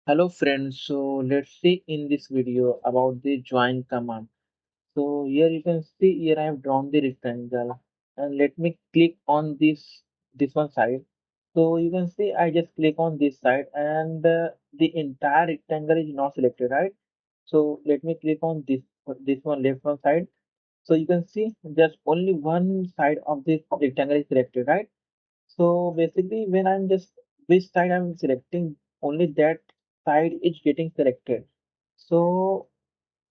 Hello friends, so let's see in this video about the join command. So here you can see here I have drawn the rectangle and let me click on this one side. So you can see I just click on this side and the entire rectangle is not selected, right? So let me click on this one left one side. So you can see just only one side of this rectangle is selected, right? So basically, when I'm just which side I'm selecting, only that side is getting selected. So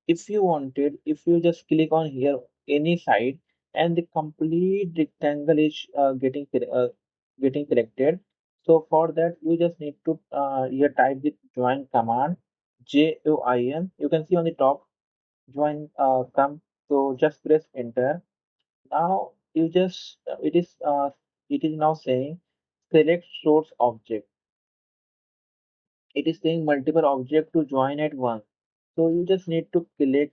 if you just click on here any side, and the complete rectangle is getting selected. So for that, you just need to here type the join command, JOIN. You can see on the top join come. So just press enter. Now you just it is now saying select source object. It is saying multiple object to join at once. So you just need to select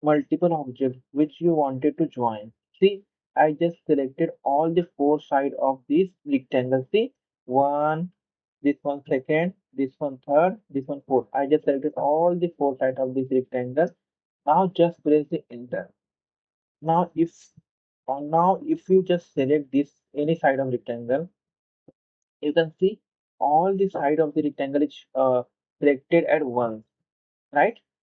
multiple objects which you wanted to join. See, I just selected all the four sides of this rectangle. See, one, this one second, this one third, this one fourth. I just selected all the four sides of this rectangle. Now just press the enter. Now if you just select this any side of rectangle, you can see all the side of the rectangle is selected at once, right?